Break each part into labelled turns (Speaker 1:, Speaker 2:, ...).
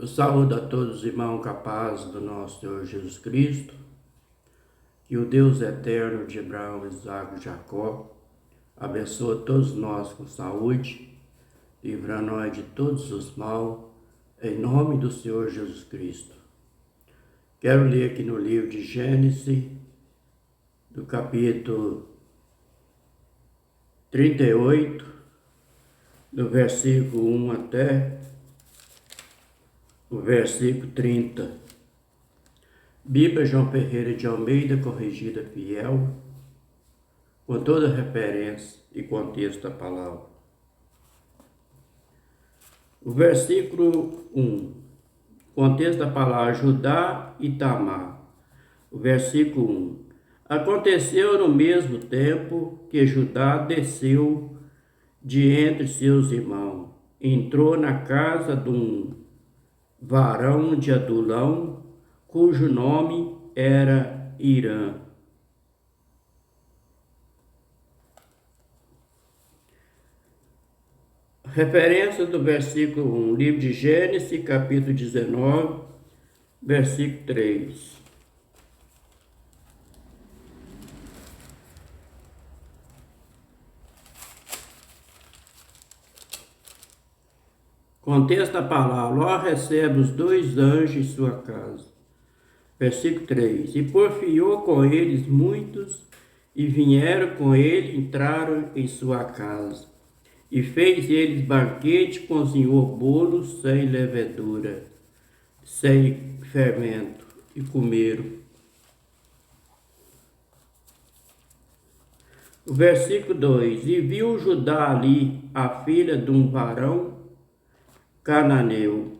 Speaker 1: Eu saúdo a todos os irmãos capazes do nosso Senhor Jesus Cristo, que o Deus eterno de Abraão, Isaque e Jacó abençoe todos nós com saúde, livrando nós de todos os mal, em nome do Senhor Jesus Cristo. Quero ler aqui no livro de Gênesis, do capítulo 38, do versículo 1 até o versículo 30. Bíblia João Ferreira de Almeida, corrigida fiel, com toda referência e contexto da palavra. O versículo 1, contexto da palavra Judá e Tamar. O versículo 1. Aconteceu no mesmo tempo que Judá desceu de entre seus irmãos, entrou na casa de um varão de Adulão, cujo nome era Irã. Referência do versículo 1, livro de Gênesis, capítulo 19, versículo 3. Contexto da palavra: Ló recebe os dois anjos em sua casa. Versículo 3. E porfiou com eles muitos, e vieram com ele, entraram em sua casa. E fez eles banquete, cozinhou bolos sem levedura, sem fermento, e comeram. O versículo 2. E viu Judá ali a filha de um varão cananeu,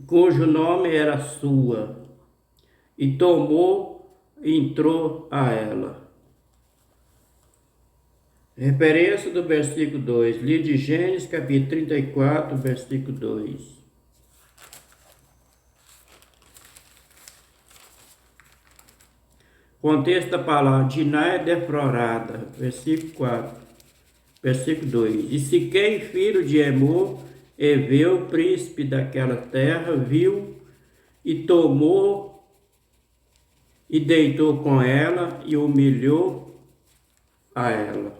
Speaker 1: cujo nome era Sua, e tomou e entrou a ela. Referência do versículo 2, livro de Gênesis, capítulo 34, versículo 2. Contexto da palavra: Diná é deflorada, versículo 4. Versículo 2. E Siquém, filho de Emor, Eveu, príncipe daquela terra, viu e tomou e deitou com ela e humilhou a ela.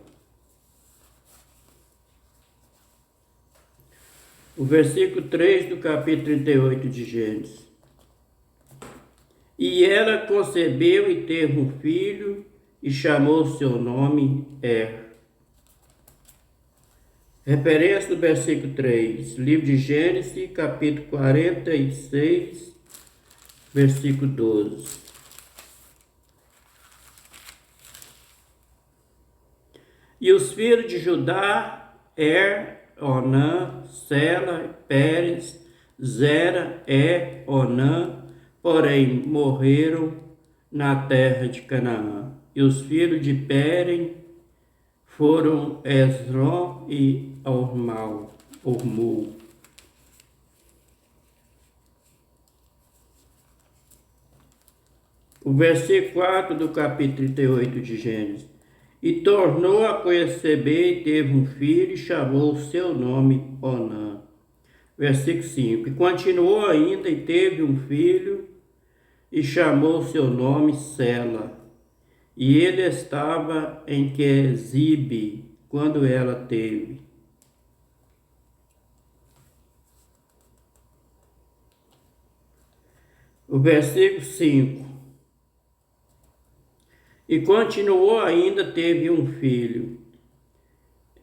Speaker 1: O versículo 3 do capítulo 38 de Gênesis. E ela concebeu e teve um filho e chamou seu nome Er. Referência do versículo 3, livro de Gênesis, capítulo 46, versículo 12. E os filhos de Judá, Onã, Sela, Pérez, Zera, Onã, porém morreram na terra de Canaã. E os filhos de Pérez foram Esrom e Ormul. O versículo 4 do capítulo 38 de Gênesis. E tornou a conceber e teve um filho e chamou o seu nome Onã. Versículo 5. E continuou ainda e teve um filho e chamou o seu nome Sela. E ele estava em Quezibe quando ela teve. O versículo 5. E continuou ainda, teve um filho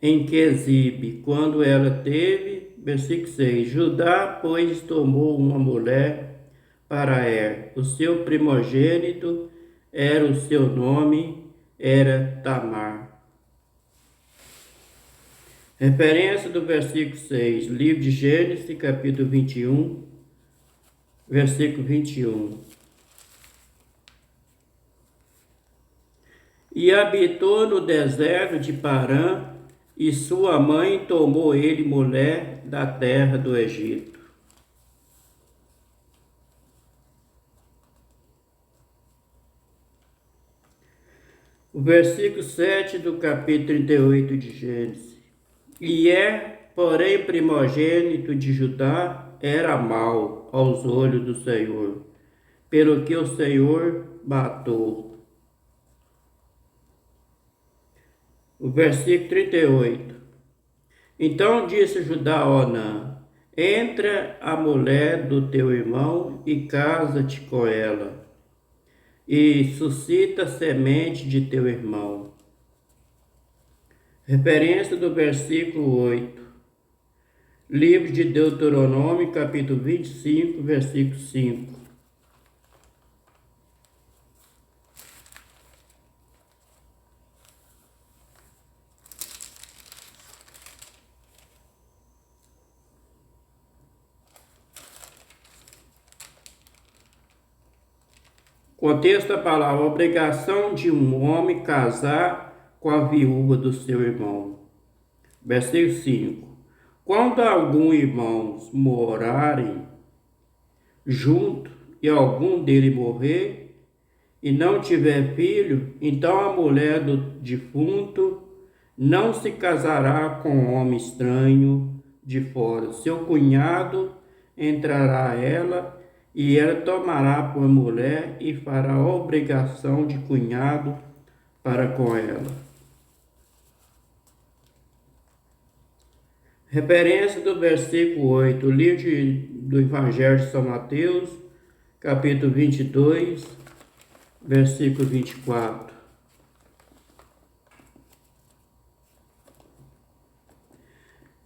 Speaker 1: em Quezibe quando ela teve. Versículo 6. Judá, pois, tomou uma mulher para o seu primogênito, era o seu nome, era Tamar. Referência do versículo 6, livro de Gênesis, capítulo 21, versículo 21. E habitou no deserto de Parã, e sua mãe tomou ele mulher da terra do Egito. O versículo 7 do capítulo 38 de Gênesis. E porém primogênito de Judá, era mau aos olhos do Senhor, pelo que o Senhor matou. O versículo 38. Então disse Judá a Onã: entra a mulher do teu irmão e casa-te com ela, e suscita semente de teu irmão. Referência do versículo 8. Livro de Deuteronômio, capítulo 25, versículo 5. Contexto da palavra: obrigação de um homem casar com a viúva do seu irmão. Versículo 5. Quando algum irmãos morarem junto e algum dele morrer e não tiver filho, então a mulher do defunto não se casará com homem estranho de fora. Seu cunhado entrará ela e ela tomará por mulher e fará obrigação de cunhado para com ela. Referência do versículo 8, livro do Evangelho de São Mateus, capítulo 22, versículo 24.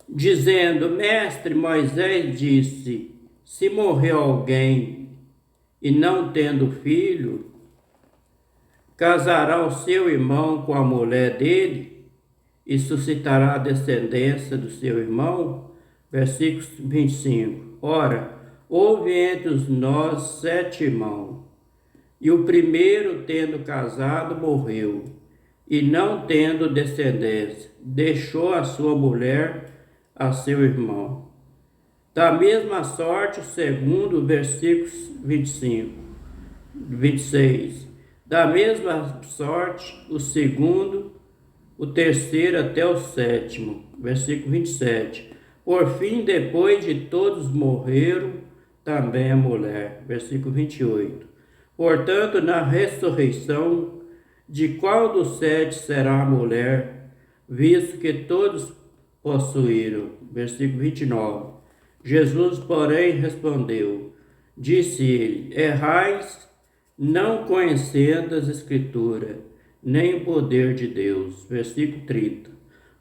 Speaker 1: Dizendo: mestre, Moisés disse, se morrer alguém e não tendo filho, casará o seu irmão com a mulher dele e suscitará a descendência do seu irmão. Versículo 25. Ora, houve entre nós 7 irmãos, e o primeiro, tendo casado, morreu, e não tendo descendência, deixou a sua mulher a seu irmão. Da mesma sorte, o segundo, versículo 26. Da mesma sorte, o segundo, o terceiro até o sétimo. Versículo 27. Por fim, depois de todos morreram, também a mulher. Versículo 28. Portanto, na ressurreição, de qual dos 7 será a mulher, visto que todos possuíram? Versículo 29. Jesus, porém, respondeu, disse ele, errais, não conhecendo as Escrituras, nem o poder de Deus. Versículo 30.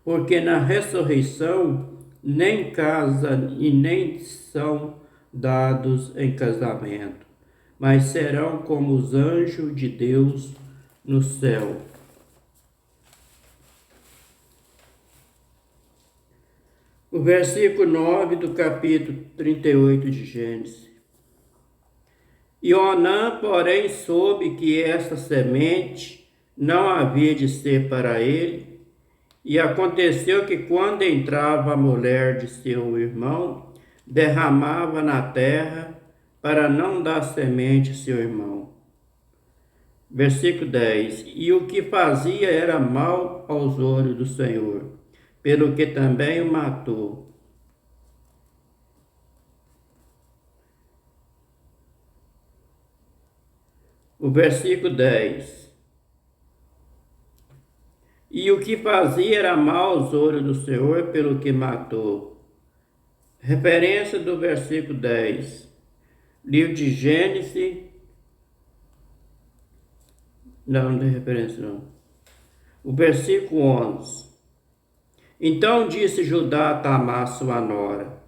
Speaker 1: Porque na ressurreição nem casa e nem são dados em casamento, mas serão como os anjos de Deus no céu. O versículo 9 do capítulo 38 de Gênesis. E Onã, porém, soube que esta semente não havia de ser para ele, e aconteceu que quando entrava a mulher de seu irmão, derramava na terra para não dar semente a seu irmão. Versículo 10. E o que fazia era mal aos olhos do Senhor, pelo que também o matou. O versículo 10. E o que fazia era mal aos olhos do Senhor, pelo que matou. Referência do versículo 10. Livro de Gênesis. Não tem referência não. O versículo 11. Então disse Judá a Tamar, sua nora,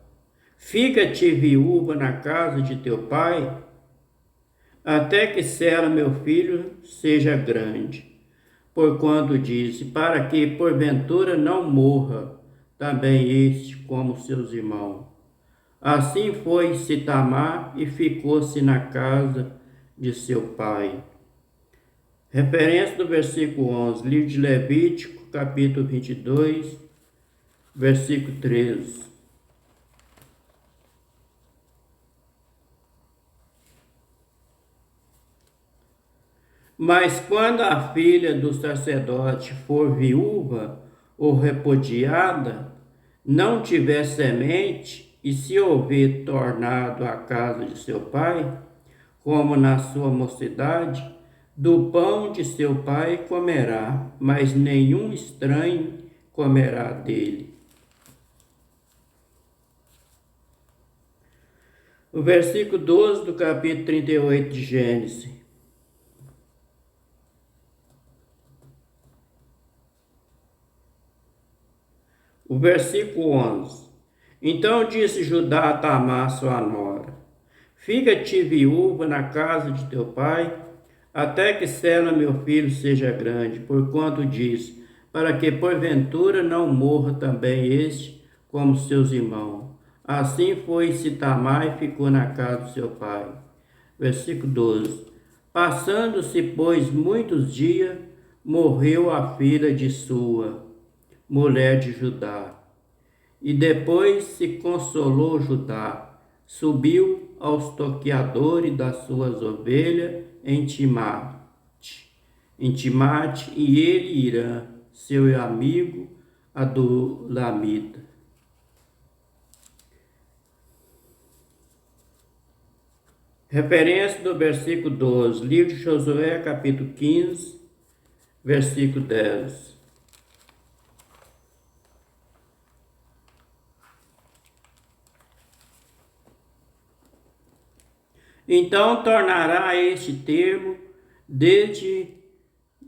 Speaker 1: fica-te viúva na casa de teu pai, até que Sela, meu filho, seja grande. Porquanto disse, para que porventura não morra também este como seus irmãos. Assim foi-se Tamar e ficou-se na casa de seu pai. Referência do versículo 11, livro de Levítico, capítulo 22, versículo 13. Mas quando a filha do sacerdote for viúva ou repudiada, não tiver semente, e se houver tornado à casa de seu pai, como na sua mocidade, do pão de seu pai comerá, mas nenhum estranho comerá dele. O versículo 12 do capítulo 38 de Gênesis. O versículo 11. Então disse Judá a Tamar, sua nora: Fica-te viúva na casa de teu pai, até que Sela, meu filho, seja grande, porquanto diz, para que porventura não morra também este, como seus irmãos. Assim foi-se Tamar e ficou na casa de seu pai. Versículo 12. Passando-se, pois, muitos dias, morreu a filha de sua, mulher de Judá. E depois se consolou Judá, subiu aos toqueadores das suas ovelhas em Timate, e ele Irã, seu amigo Adulamita. Referência do versículo 12, livro de Josué, capítulo 15, versículo 10. Então tornará este termo desde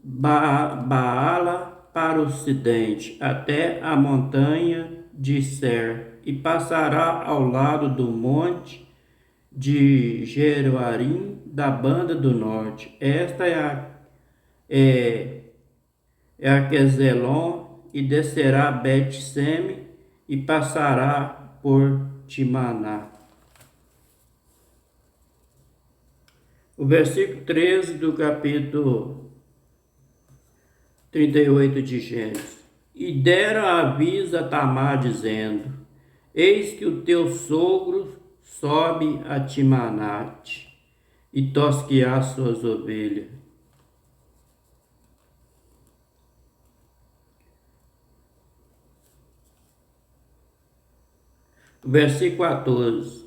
Speaker 1: Baala para o ocidente, até a montanha de Ser, e passará ao lado do monte de Jeruarim, da banda do norte. Esta é a Queselon, e descerá Bet-Seme, e passará por Timaná. O versículo 13 do capítulo 38 de Gênesis. E deram aviso a Tamar, dizendo: Eis que o teu sogro sobe a Timanate e tosquear suas ovelhas. Versículo 14.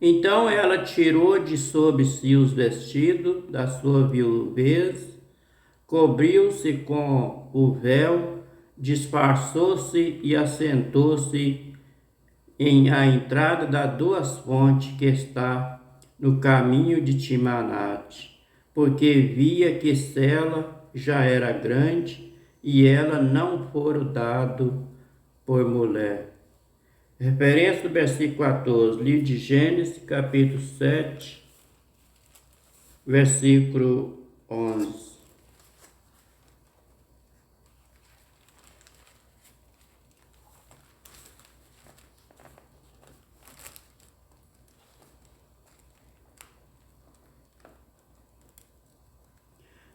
Speaker 1: Então ela tirou de sobre si os vestidos da sua viuvez, cobriu-se com o véu, disfarçou-se e assentou-se em a entrada das duas fontes que está no caminho de Timanate, porque via que Sela já era grande e ela não fora dado por mulher. Referência do versículo 14, livro de Gênesis, capítulo 7, versículo 11.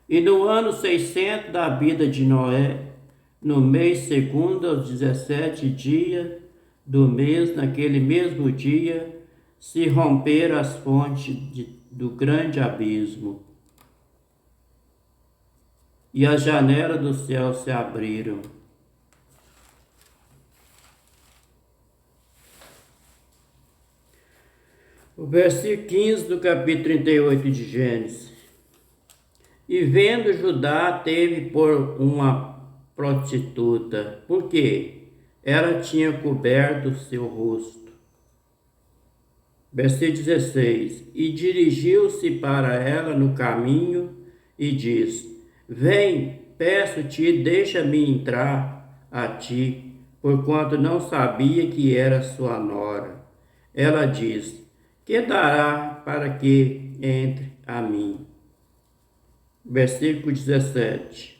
Speaker 1: E no ano 600 da vida de Noé, no mês segundo, aos 17 dias do mês, naquele mesmo dia, se romperam as fontes do grande abismo, e as janelas do céu se abriram. O versículo 15 do capítulo 38 de Gênesis. E vendo Judá, teve por uma prostituta, porque ela tinha coberto seu rosto. Versículo 16. E dirigiu-se para ela no caminho e disse: Vem, peço-te, deixa-me entrar a ti, porquanto não sabia que era sua nora. Ela disse: Que dará para que entre a mim? Versículo 17.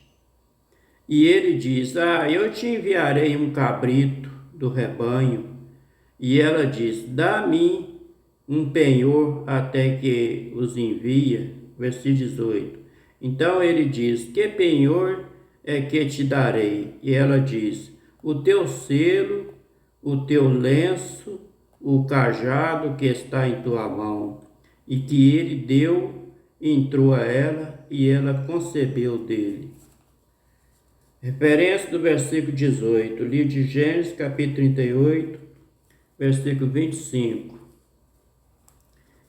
Speaker 1: E ele diz: eu te enviarei um cabrito do rebanho. E ela diz: Dá-me um penhor até que os envia. Versículo 18. Então ele diz: Que penhor é que te darei? E ela diz: O teu selo, o teu lenço, o cajado que está em tua mão. E que ele deu, entrou a ela, e ela concebeu dele. Referência do versículo 18, livro de Gênesis, capítulo 38, versículo 25.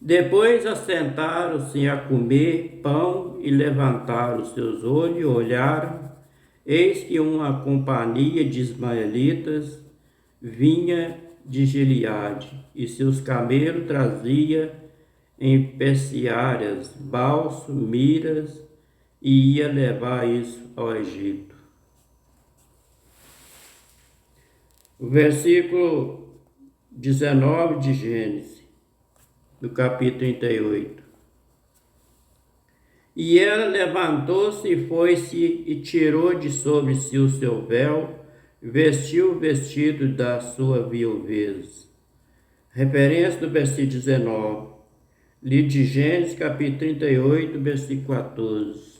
Speaker 1: Depois assentaram-se a comer pão e levantaram seus olhos e olharam, eis que uma companhia de ismaelitas vinha de Gileade, e seus camelos trazia em peciárias, balso, miras, e ia levar isso ao Egito. O versículo 19 de Gênesis, do capítulo 38. E ela levantou-se e foi-se e tirou de sobre si o seu véu, vestiu o vestido da sua viuvez. Referência do versículo 19. Livro de Gênesis, capítulo 38, versículo 14.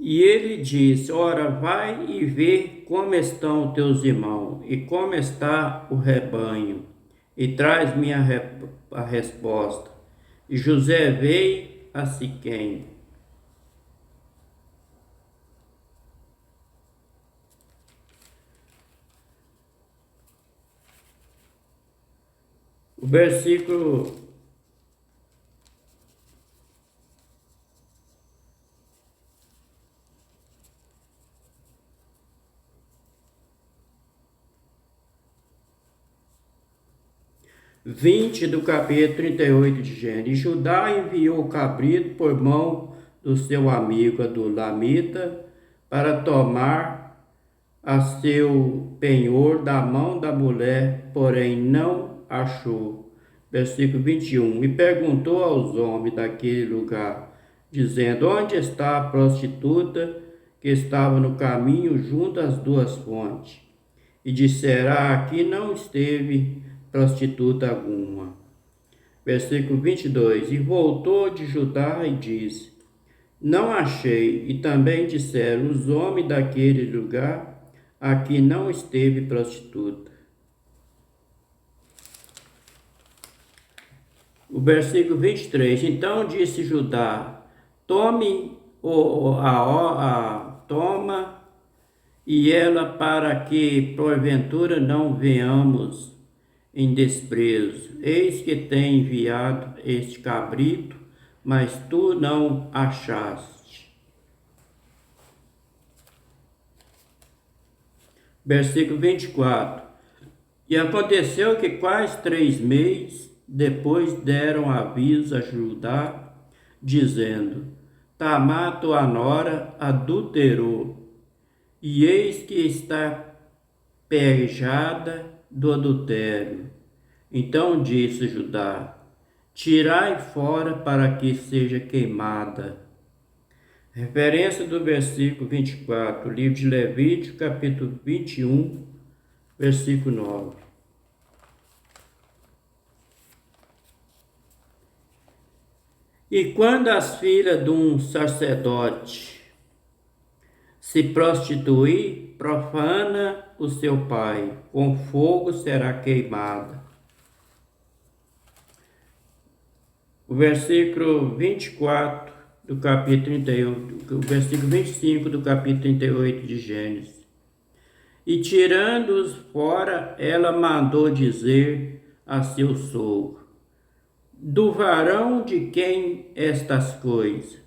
Speaker 1: E ele disse: Ora, vai e vê como estão teus irmãos, e como está o rebanho, e traz-me a resposta. E José veio a Siquém. O versículo 20 do capítulo 38 de Gênesis. E Judá enviou o cabrito por mão do seu amigo Adulamita para tomar a seu penhor da mão da mulher, porém não achou. Versículo 21. E perguntou aos homens daquele lugar, dizendo: Onde está a prostituta que estava no caminho junto às duas fontes? E disserá: Aqui não esteve prostituta alguma. Versículo 22. E voltou de Judá e disse: Não achei. E também disseram os homens daquele lugar: Aqui não esteve prostituta. O versículo 23. Então disse Judá: Tome toma e ela, para que porventura não venhamos em desprezo. Eis que tem enviado este cabrito, mas tu não achaste. Versículo 24. E aconteceu que quase 3 meses depois deram aviso a Judá, dizendo: Tamar, tua nora, adulterou, e eis que está pejada do adultério. Então disse Judá: Tirai fora para que seja queimada. Referência do versículo 24, livro de Levítico, capítulo 21, versículo 9. E quando as filhas de um sacerdote se prostituir, profana o seu pai, com fogo será queimada. O versículo 24 do capítulo 38, o versículo 25 do capítulo 38 de Gênesis. E tirando-os fora, ela mandou dizer a seu sogro: Do varão de quem estas coisas?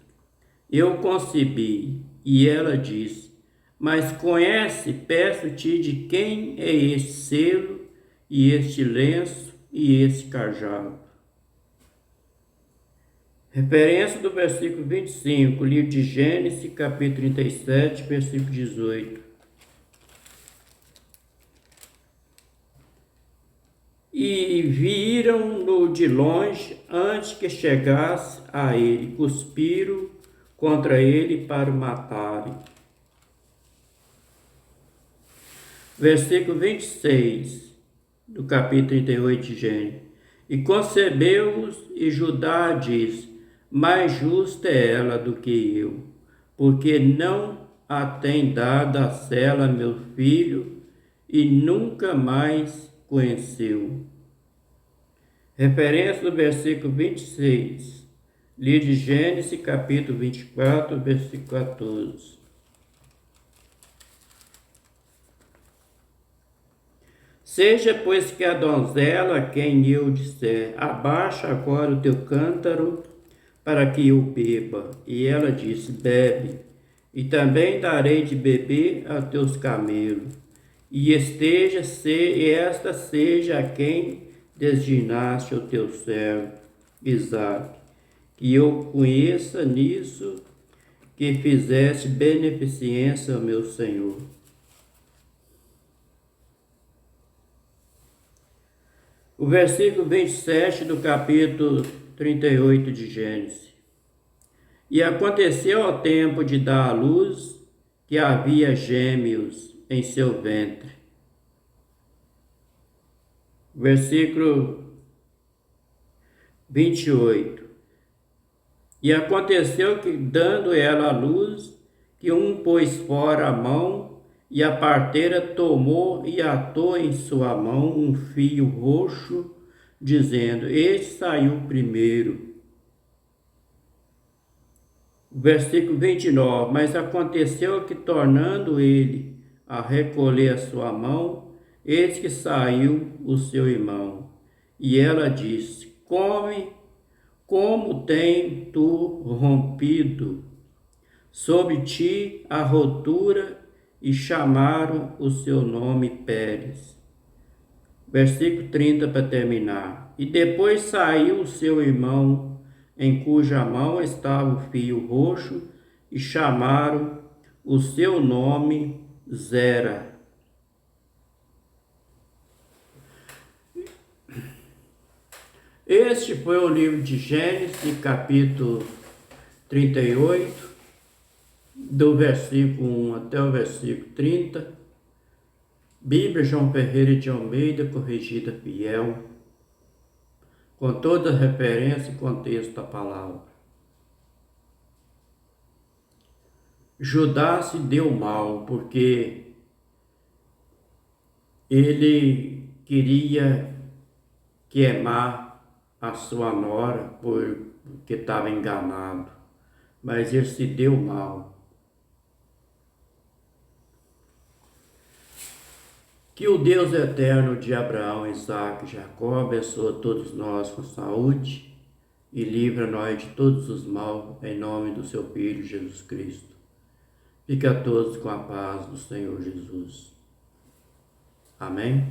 Speaker 1: Eu concebi. E ela disse: Mas conhece, peço-te, de quem é este selo, e este lenço, e este cajado. Referência do versículo 25, livro de Gênesis, capítulo 37, versículo 18. E viram-no de longe, antes que chegasse a ele, cuspiram contra ele para o matarem. Versículo 26 do capítulo 38 de Gênesis. E concebeu-os, e Judá disse: Mais justa é ela do que eu, porque não a tem dado a Sela, meu filho, e nunca mais conheceu. Referência do versículo 26, livro de Gênesis, capítulo 24, versículo 14. Seja, pois, que a donzela a quem eu disser, abaixa agora o teu cântaro, para que eu beba. E ela disse, bebe, e também darei de beber a teus camelos. E esta seja a quem designaste o teu servo, Isaque, que eu conheça nisso, que fizeste beneficência ao meu Senhor. O versículo 27 do capítulo 38 de Gênesis. E aconteceu ao tempo de dar à luz, que havia gêmeos em seu ventre. Versículo 28. E aconteceu que, dando ela à luz, que um pôs fora a mão, e a parteira tomou e atou em sua mão um fio roxo, dizendo, este saiu primeiro. Versículo 29. Mas aconteceu que, tornando ele a recolher a sua mão, eis que saiu o seu irmão. E ela disse, come, como tem tu rompido sobre ti a rotura, e chamaram o seu nome Pérez. Versículo 30 para terminar. E depois saiu o seu irmão, em cuja mão estava o fio roxo, e chamaram o seu nome Zera. Este foi o livro de Gênesis, capítulo 38, do versículo 1 até o versículo 30. Bíblia João Ferreira de Almeida, corrigida fiel, com toda a referência e contexto da palavra. Judá se deu mal porque ele queria queimar a sua nora porque estava enganado, mas ele se deu mal. Que o Deus eterno de Abraão, Isaque e Jacó abençoe todos nós com saúde e livra nós de todos os mal, em nome do seu Filho Jesus Cristo. Fique a todos com a paz do Senhor Jesus. Amém?